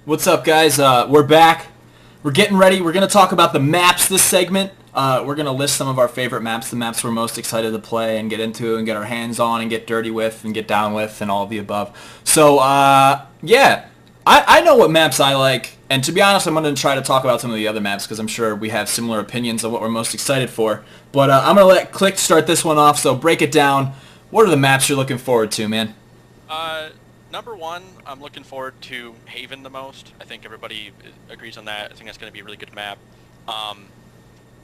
What's up, guys? We're back. We're getting ready. We're going to talk about the maps this segment. We're going to list some of our favorite maps, the maps we're most excited to play and get into and get our hands on and get dirty with and get down with and all of the above. So, yeah, I know what maps I like. And to be honest, I'm going to try to talk about some of the other maps because I'm sure we have similar opinions of what we're most excited for. But I'm going to let Click start this one off, so break it down. What are the maps you're looking forward to, man? Number one, I'm looking forward to Haven the most. I think everybody agrees on that. I think that's going to be a really good map. I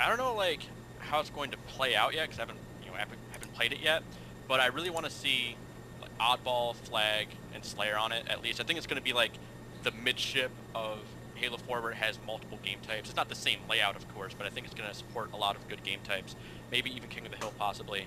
don't know like how it's going to play out yet because I haven't played it yet. But I really want to see like Oddball, Flag, and Slayer on it at least. I think it's going to be like the midship of Halo 4 where it has multiple game types. It's not the same layout, of course, but I think it's going to support a lot of good game types. Maybe even King of the Hill possibly.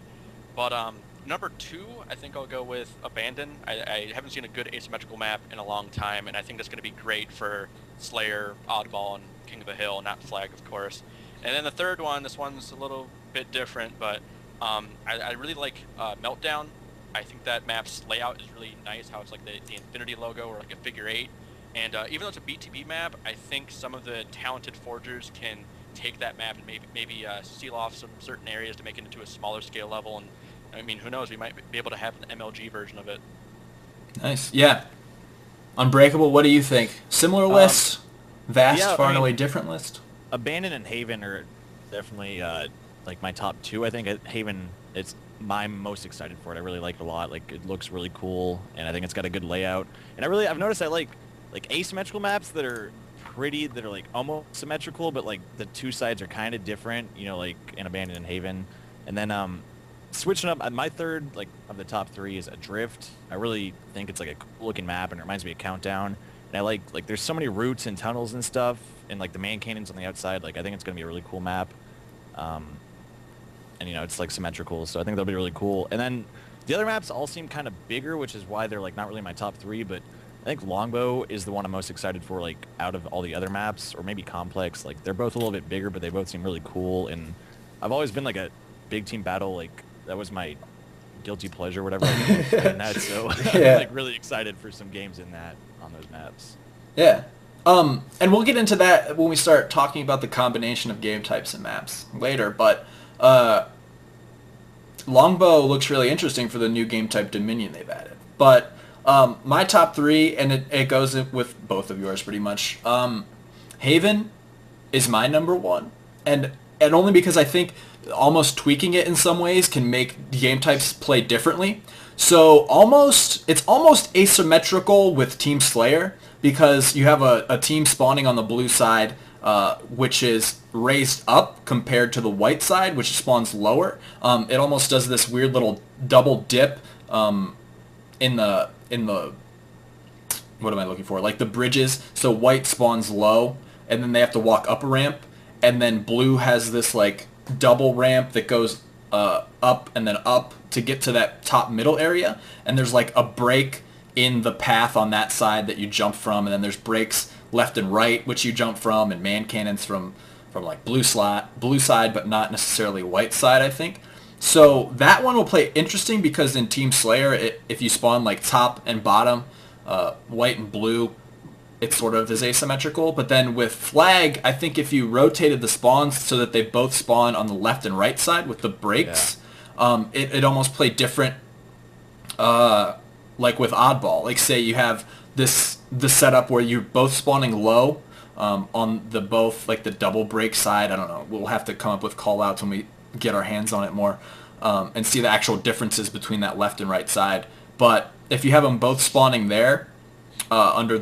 But number two, I think I'll go with Abandon. I haven't seen a good asymmetrical map in a long time, and I think that's going to be great for Slayer, Oddball, and King of the Hill, not Flag, of course. And then the third one, this one's a little bit different, but I really like Meltdown. I think that map's layout is really nice, how it's like the infinity logo or like a figure 8. And even though it's a BTB map, I think some of the talented forgers can take that map and maybe seal off some certain areas to make it into a smaller scale level. And I mean, who knows? We might be able to have an MLG version of it. Nice. Yeah. Unbreakable, what do you think? Similar list? Vast, yeah, far and away different list? Abandon and Haven are definitely like my top two. I think Haven, I'm most excited for it. I really like it a lot. Like it looks really cool, and I think it's got a good layout. And I've noticed I like asymmetrical maps that are pretty, that are like almost symmetrical, but like the two sides are kind of different. You know, like in Abandon and Haven. And then switching up, my third like of the top three is Adrift. I really think it's like a cool looking map, and it reminds me of Countdown. And I like there's so many routes and tunnels and stuff, and like the man cannons on the outside. Like I think it's gonna be a really cool map. And you know it's like symmetrical, so I think that'll be really cool. And then the other maps all seem kind of bigger, which is why they're like not really my top three. But I think Longbow is the one I'm most excited for, like out of all the other maps, or maybe Complex. Like they're both a little bit bigger, but they both seem really cool. And I've always been like a big team battle, like that was my guilty pleasure, whatever. And that, so Yeah. I'm like really excited for some games in that on those maps. Yeah. And we'll get into that when we start talking about the combination of game types and maps later, but Longbow looks really interesting for the new game type Dominion they've added. But my top three, and it goes with both of yours pretty much, Haven is my number one, and only because I think almost tweaking it in some ways can make game types play differently. So it's almost asymmetrical with Team Slayer, because you have a team spawning on the blue side, which is raised up compared to the white side, which spawns lower. It almost does this weird little double dip in the what am I looking for? Like the bridges. So white spawns low, and then they have to walk up a ramp, and then blue has this like double ramp that goes up and then up to get to that top middle area, and there's like a break in the path on that side that you jump from, and then there's breaks left and right which you jump from, and man cannons from like blue side but not necessarily white side, I think. So that one will play interesting because in Team Slayer, if you spawn like top and bottom, white and blue, it sort of is asymmetrical. But then with Flag, I think if you rotated the spawns so that they both spawn on the left and right side with the breaks, it almost played different. Like with Oddball, like say you have the setup where you're both spawning low on the both like the double break side. I don't know. We'll have to come up with call outs when we get our hands on it more and see the actual differences between that left and right side. But if you have them both spawning there under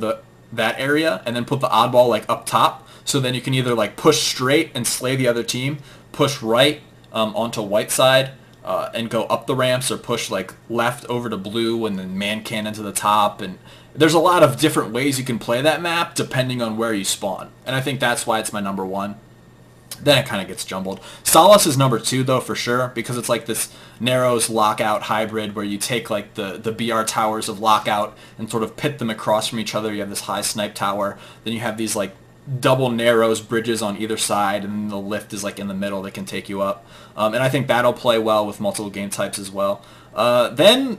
that area, and then put the Oddball like up top, so then you can either like push straight and slay the other team, push right onto white side, and go up the ramps, or push like left over to blue and then man cannon to the top. And there's a lot of different ways you can play that map depending on where you spawn. And I think that's why it's my number one. Then it kind of gets jumbled. Solace is number two though for sure, because it's like this Narrows Lockout hybrid where you take like the BR towers of Lockout and sort of pit them across from each other. You have this high snipe tower. Then you have these like double Narrows bridges on either side, and then the lift is like in the middle that can take you up. And I think that'll play well with multiple game types as well. Then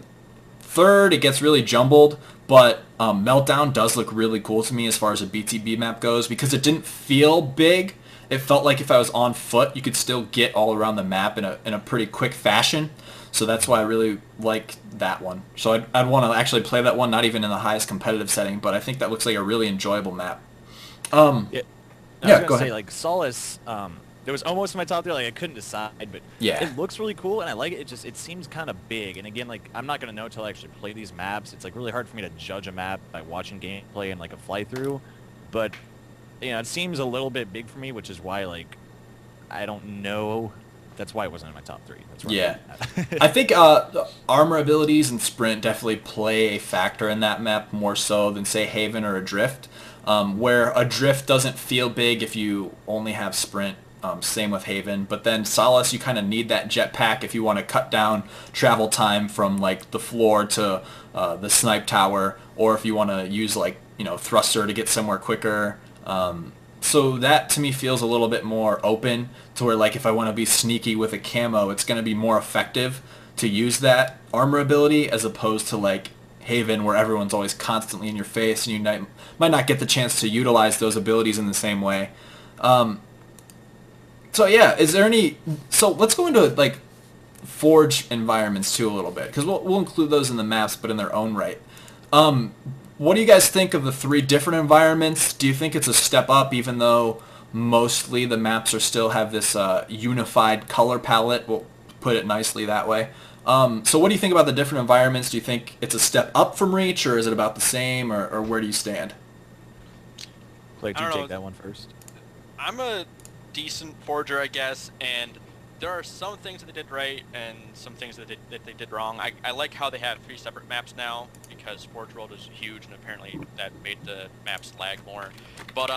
third, it gets really jumbled, But Meltdown does look really cool to me as far as a BTB map goes because it didn't feel big. It felt like if I was on foot, you could still get all around the map in a pretty quick fashion. So that's why I really like that one. So I'd want to actually play that one, not even in the highest competitive setting, but I think that looks like a really enjoyable map. Yeah, I was go gonna say, ahead. like, Solace, it was almost in my top 3, like, I couldn't decide, but Yeah. it looks really cool, and I like it. It seems kind of big, and again, like, I'm not gonna know until I actually play these maps. It's, like, really hard for me to judge a map by watching gameplay and, like, a fly-through, but, you know, it seems a little bit big for me, which is why, like, I don't know. That's why it wasn't in my top 3. That's where Yeah. I'm at. I think the armor abilities and sprint definitely play a factor in that map more so than, say, Haven or Adrift, where Adrift doesn't feel big if you only have sprint. Same with Haven. But then Solace, you kind of need that jetpack if you want to cut down travel time from, like, the floor to the snipe tower, or if you want to use, like, you know, thruster to get somewhere quicker. So that to me feels a little bit more open to where, like, if I want to be sneaky with a camo, it's going to be more effective to use that armor ability as opposed to, like, Haven where everyone's always constantly in your face and you might not get the chance to utilize those abilities in the same way. So yeah, so let's go into, like, Forge environments too a little bit because we'll include those in the maps but in their own right. What do you guys think of the 3 different environments? Do you think it's a step up even though mostly the maps still have this unified color palette? We'll put it nicely that way. So what do you think about the different environments? Do you think it's a step up from Reach, or is it about the same, or where do you stand? Clay, I you don't take know. that one first. I'm a decent forger, I guess, and there are some things that they did right and some things that they did wrong. I like how they have 3 separate maps now because Forge World is huge and apparently that made the maps lag more. But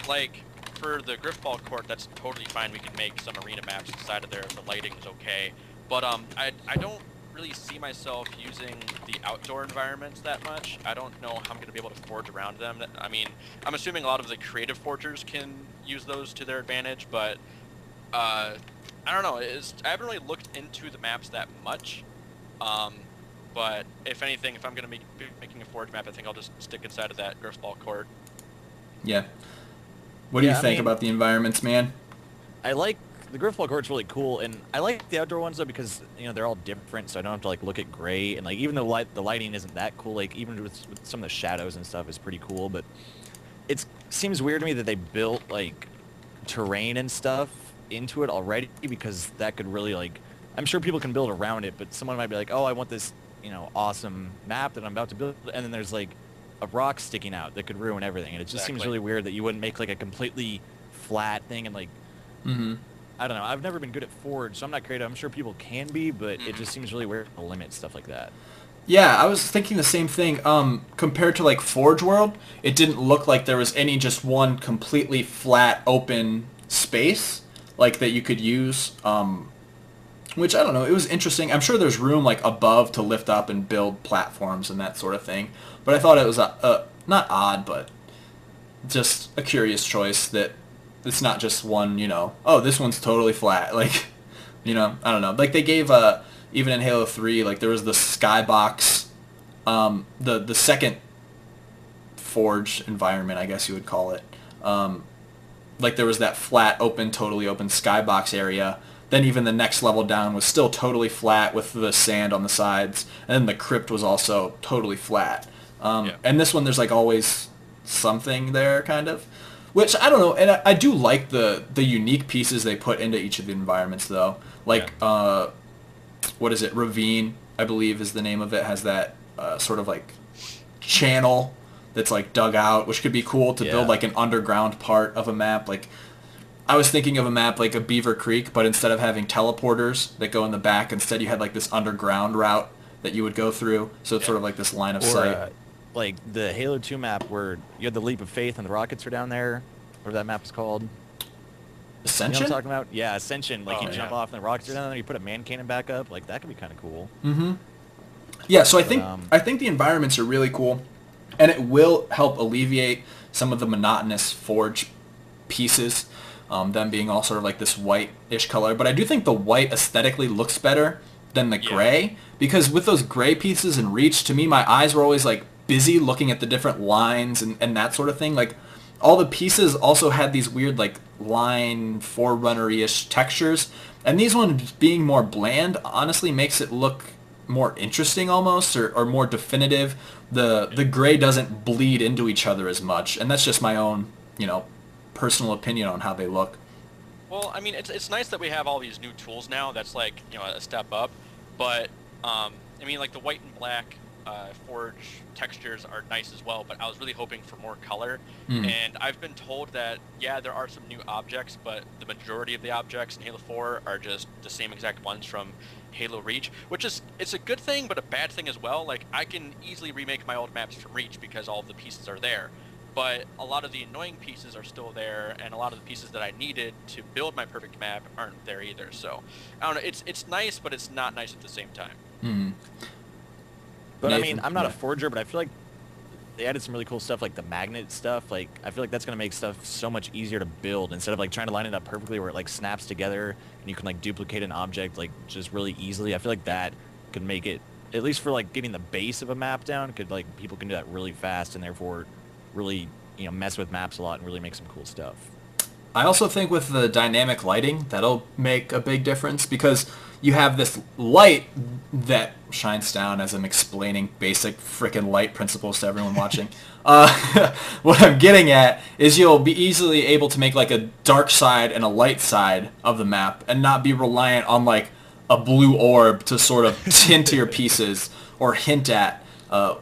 like for the Griffball Court, that's totally fine. We can make some arena maps inside of there if the lighting is okay. But I don't really see myself using the outdoor environments that much. I don't know how I'm going to be able to forge around them. I mean, I'm assuming a lot of the creative forgers can use those to their advantage, but I don't know. I haven't really looked into the maps that much. But if anything, if I'm going to be making a forge map, I think I'll just stick inside of that Griffball Court. Yeah. What do you Yeah, I think mean- about the environments, man? I like the Griffball Court's really cool, and I like the outdoor ones though because, you know, they're all different, so I don't have to, like, look at gray, and, like, even though the lighting isn't that cool, like, even with some of the shadows and stuff is pretty cool, but it seems weird to me that they built, like, terrain and stuff into it already because that could really, like, I'm sure people can build around it, but someone might be like, oh, I want this, you know, awesome map that I'm about to build, and then there's, like, a rock sticking out that could ruin everything, and it just seems Exactly. really weird that you wouldn't make, like, a completely flat thing and, like, Mm-hmm. I don't know. I've never been good at Forge, so I'm not creative. I'm sure people can be, but it just seems really weird to limit stuff like that. Yeah, I was thinking the same thing. Compared to, like, Forge World, it didn't look like there was any just one completely flat, open space, like, that you could use. Which, I don't know, it was interesting. I'm sure there's room, like, above to lift up and build platforms and that sort of thing. But I thought it was, not odd, but just a curious choice that it's not just one, you know, oh, this one's totally flat. Like, you know, I don't know. Like, they gave, even in Halo 3, like, there was the skybox, the second Forge environment, I guess you would call it. Like, there was that flat, totally open skybox area. Then even the next level down was still totally flat with the sand on the sides. And then the crypt was also totally flat. Yeah. And this one, there's, like, always something there, kind of. Which, I don't know, and I do like the unique pieces they put into each of the environments, though. Like, what is it? Ravine, I believe, is the name of it. Has that sort of, like, channel that's, like, dug out, which could be cool to build, like, an underground part of a map. Like, I was thinking of a map like a Beaver Creek, but instead of having teleporters that go in the back, instead you had, like, this underground route that you would go through. So it's sort of like this line of sight. Like the Halo 2 map where you had the Leap of Faith and the rockets are down there, whatever that map is called. You know Ascension? what I'm talking about? Yeah, Ascension. Like, Oh, you jump yeah. off and the rockets are down there, you put a man cannon back up. Like, that could be kind of cool. Mm-hmm. Yeah, so I But, think the environments are really cool, and it will help alleviate some of the monotonous Forge pieces, them being all sort of like this white-ish color. But I do think the white aesthetically looks better than the gray, because with those gray pieces in Reach, to me, my eyes were always, like, busy looking at the different lines and that sort of thing. Like, all the pieces also had these weird, like, line Forerunner-ish textures. And these ones being more bland honestly makes it look more interesting almost, or more definitive. The gray doesn't bleed into each other as much. And that's just my own, personal opinion on how they look. Well, I mean, it's nice that we have all these new tools now. That's like, a step up. But, I mean, like the white and black Forge textures are nice as well, but I was really hoping for more color. And I've been told that, yeah, there are some new objects, but the majority of the objects in Halo 4 are just the same exact ones from Halo Reach, which is, it's a good thing, but a bad thing as well. Like, I can easily remake my old maps from Reach because all of the pieces are there. But a lot of the annoying pieces are still there, and a lot of the pieces that I needed to build my perfect map aren't there either. So, I don't know, it's nice, but it's not nice at the same time. But Nathan, I mean, I'm not a forger, but I feel like they added some really cool stuff, like the magnet stuff. Like, I feel like that's going to make stuff so much easier to build instead of like trying to line it up perfectly where it like snaps together and you can like duplicate an object like just really easily. I feel like that could make it, at least for like getting the base of a map down, could like people can do that really fast and therefore really, mess with maps a lot and really make some cool stuff. I also think with the dynamic lighting, that'll make a big difference because you have this light that shines down, as I'm explaining basic frickin' light principles to everyone watching. What I'm getting at is you'll be easily able to make like a dark side and a light side of the map and not be reliant on like a blue orb to sort of tint your pieces or hint at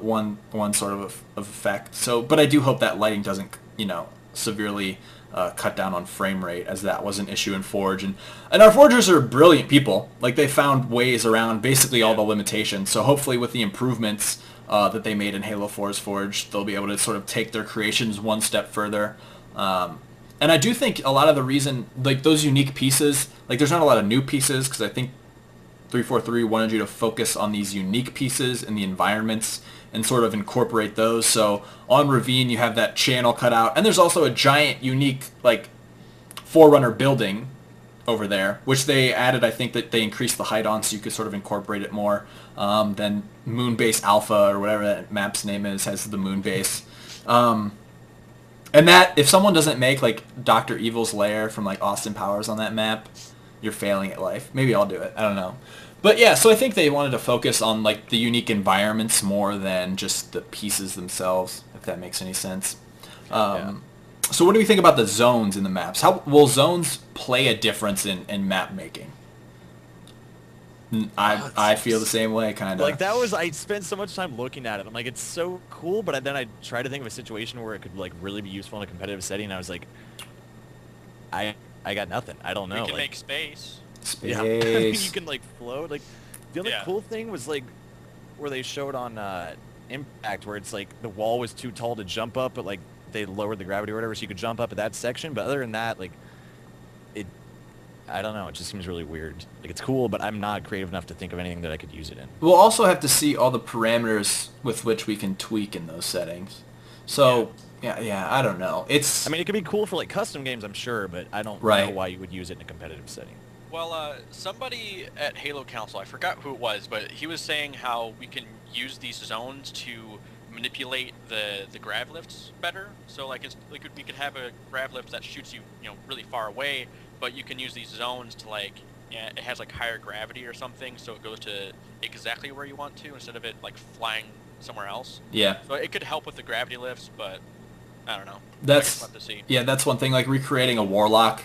one sort of effect. So, but I do hope that lighting doesn't, severely cut down on frame rate, as that was an issue in Forge. And our forgers are brilliant people. Like, they found ways around basically all the limitations. So hopefully with the improvements that they made in Halo 4's Forge, they'll be able to sort of take their creations one step further. And I do think a lot of the reason, like, those unique pieces, like, there's not a lot of new pieces, because I think 343 wanted you to focus on these unique pieces in the environments and sort of incorporate those. So on Ravine, you have that channel cut out, and there's also a giant, unique, like, Forerunner building over there, which they added. I think that they increased the height on so you could sort of incorporate it more. Then Moonbase Alpha, or whatever that map's name is, has the Moonbase. And that, if someone doesn't make, like, Dr. Evil's lair from, like, Austin Powers on that map, you're failing at life. Maybe I'll do it. I don't know. But yeah, so I think they wanted to focus on like the unique environments more than just the pieces themselves, if that makes any sense. So what do we think about the zones in the maps? How will zones play a difference in map making? I feel the same way, kind of. Like, I spent so much time looking at it. I'm like, it's so cool, but then I tried to think of a situation where it could like really be useful in a competitive setting, and I was like, I got nothing. I don't know. We can make space. Yeah, you can like float. Like, the only cool thing was like where they showed on Impact, where it's like the wall was too tall to jump up, but like they lowered the gravity or whatever, so you could jump up at that section. But other than that, like, I don't know. It just seems really weird. Like, it's cool, but I'm not creative enough to think of anything that I could use it in. We'll also have to see all the parameters with which we can tweak in those settings. So. Yeah, I don't know. I mean, it could be cool for like custom games, I'm sure, but I don't know why you would use it in a competitive setting. Well, somebody at Halo Council, I forgot who it was, but he was saying how we can use these zones to manipulate the grav lifts better. So like, we could have a grav lift that shoots you, really far away, but you can use these zones to like, it has like higher gravity or something, so it goes to exactly where you want to instead of it like flying somewhere else. Yeah. So it could help with the gravity lifts, but I don't know. That's one thing. Like, recreating a Warlock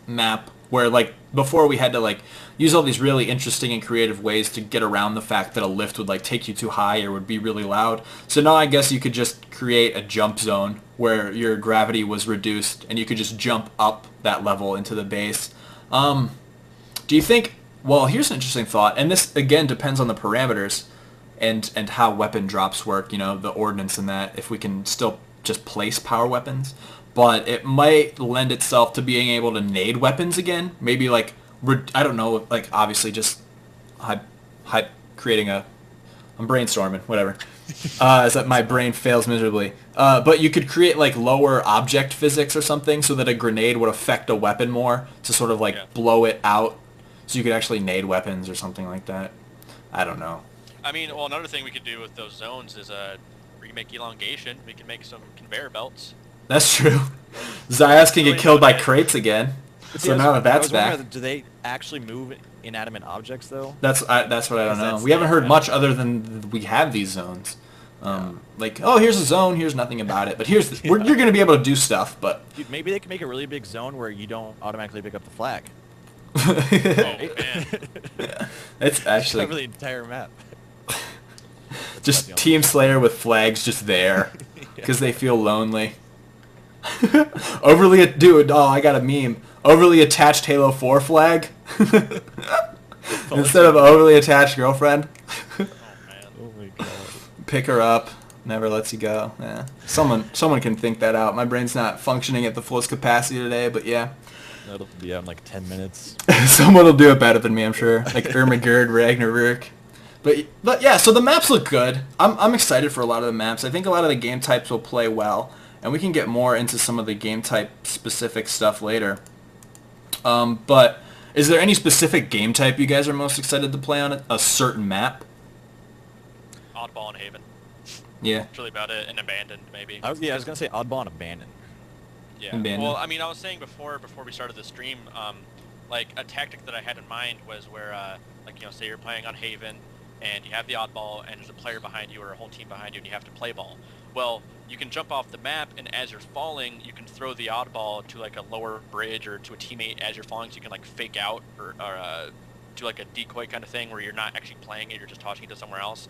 map where, like, before we had to like use all these really interesting and creative ways to get around the fact that a lift would like take you too high or would be really loud. So now I guess you could just create a jump zone where your gravity was reduced and you could just jump up that level into the base. Do you think? Well, here's an interesting thought, and this again depends on the parameters and how weapon drops work. The ordnance and that. If we can still just place power weapons, but it might lend itself to being able to nade weapons again. Maybe like, I don't know, like obviously just creating I'm brainstorming, whatever. Is that my brain fails miserably. But you could create like lower object physics or something so that a grenade would affect a weapon more to sort of like blow it out, so you could actually nade weapons or something like that. I don't know. I mean, well, another thing we could do with those zones is we can make elongation. We can make some conveyor belts. That's true. Zayas can get killed by crates again. So now that that's back. Do they actually move inanimate objects though? That's what I don't know. We haven't heard much other than we have these zones. Like, oh, here's a zone. Here's nothing about it. But here's you're going to be able to do stuff. But dude, maybe they can make a really big zone where you don't automatically pick up the flag. Oh man, it's actually cover the entire map. just Team Slayer with flags just there because they feel lonely. Dude, oh, I got a meme. Overly attached Halo 4 flag instead of overly attached girlfriend. oh man. Oh my god. Pick her up, never lets you go. Yeah, someone can think that out. My brain's not functioning at the fullest capacity today, but yeah. That'll be out in like 10 minutes. Someone will do it better than me, I'm sure. Like Ermagerd, Ragnarok. But yeah, so the maps look good. I'm excited for a lot of the maps. I think a lot of the game types will play well, and we can get more into some of the game type specific stuff later. But is there any specific game type you guys are most excited to play on a certain map? Oddball and Haven. Yeah. That's really about it. And Abandoned, maybe. I was gonna say Oddball and Abandoned. Yeah. Abandoned. Well, I mean, I was saying before we started the stream, like a tactic that I had in mind was where, like, you know, say you're playing on Haven, and you have the oddball, and there's a player behind you or a whole team behind you, and you have to play ball. Well, you can jump off the map, and as you're falling, you can throw the oddball to like a lower bridge or to a teammate as you're falling, so you can like fake out or do like a decoy kind of thing where you're not actually playing it, you're just tossing it to somewhere else.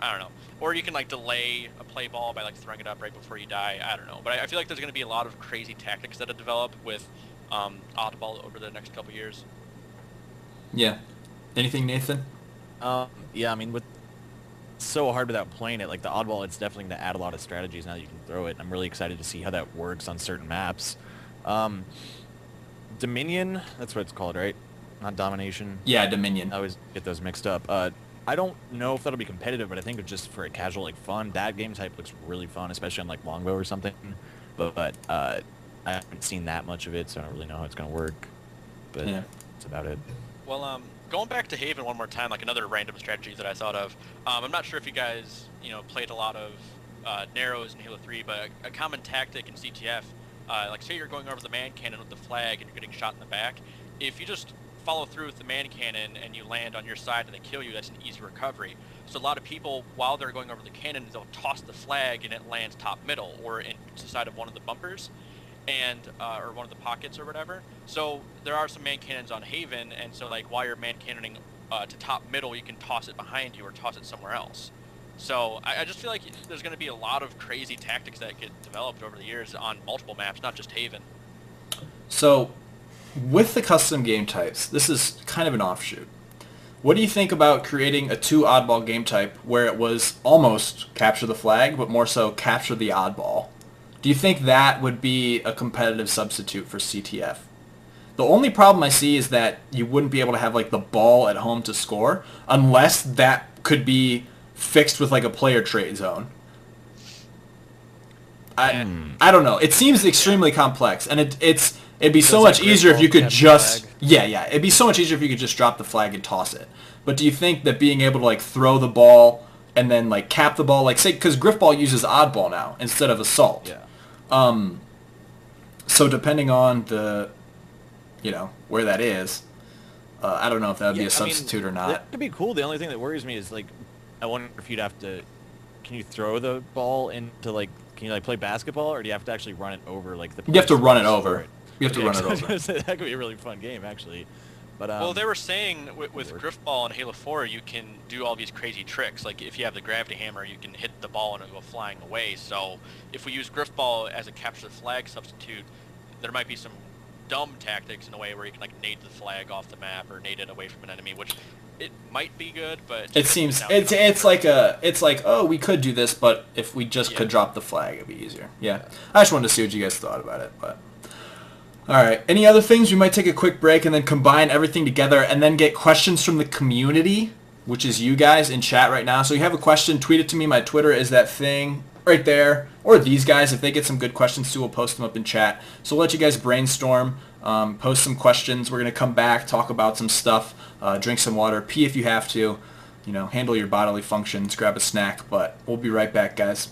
I don't know. Or you can like delay a play ball by like throwing it up right before you die. I don't know. But I feel like there's going to be a lot of crazy tactics that have developed with oddball over the next couple years. Yeah. Anything, Nathan? Yeah, I mean, with so hard without playing it, like the oddball, it's definitely going to add a lot of strategies now that you can throw it. I'm really excited to see how that works on certain maps. Dominion, that's what it's called, right? Not Domination. Yeah, Dominion. I always get those mixed up. I don't know if that'll be competitive, but I think just for a casual, like, fun, that game type looks really fun, especially on, like, Longbow or something. But I haven't seen that much of it, so I don't really know how it's going to work. But yeah, that's about it. Well, going back to Haven one more time, like another random strategy that I thought of. I'm not sure if you guys, you know, played a lot of Narrows in Halo 3, but a common tactic in CTF, like say you're going over the man cannon with the flag and you're getting shot in the back, if you just follow through with the man cannon and you land on your side and they kill you, that's an easy recovery. So a lot of people, while they're going over the cannon, they'll toss the flag and it lands top middle or in the side of one of the bumpers, and or one of the pockets or whatever. So there are some man cannons on Haven, and so like while you're man cannoning to top middle, you can toss it behind you or toss it somewhere else. So I just feel like there's going to be a lot of crazy tactics that get developed over the years on multiple maps, not just Haven. So with the custom game types, this is kind of an offshoot. What do you think about creating a 2 oddball game type where it was almost capture the flag, but more so capture the oddball? Do you think that would be a competitive substitute for CTF? The only problem I see is that you wouldn't be able to have like the ball at home to score unless that could be fixed with like a player trait zone. I don't know. It seems extremely complex, and it'd be so much easier if you could just it'd be so much easier if you could just drop the flag and toss it. But do you think that being able to like throw the ball and then like cap the ball, like say, because Griffball uses oddball now instead of assault. Yeah. So depending on the, you know, where that is, I don't know if that would be a substitute or not. That could be cool. The only thing that worries me is like, I wonder if you'd have to, can you throw the ball into like, can you like play basketball, or do you have to actually run it over like the? You have to run it over. You have to run it over. That could be a really fun game actually. But, well, they were saying with Griffball and Halo 4, you can do all these crazy tricks. Like if you have the gravity hammer, you can hit the ball and it'll go flying away. So if we use Griffball as a capture the flag substitute, there might be some dumb tactics in a way where you can like nade the flag off the map or nade it away from an enemy, which it might be good, but it seems it's like oh, we could do this, but if we just could drop the flag, it'd be easier. Yeah, I just wanted to see what you guys thought about it, but. All right. Any other things? We might take a quick break and then combine everything together and then get questions from the community, which is you guys in chat right now. So you have a question, tweet it to me. My Twitter is that thing right there. Or these guys, if they get some good questions too, we'll post them up in chat. So we'll let you guys brainstorm, post some questions. We're going to come back, talk about some stuff, drink some water, pee if you have to. handle your bodily functions, grab a snack. But we'll be right back, guys.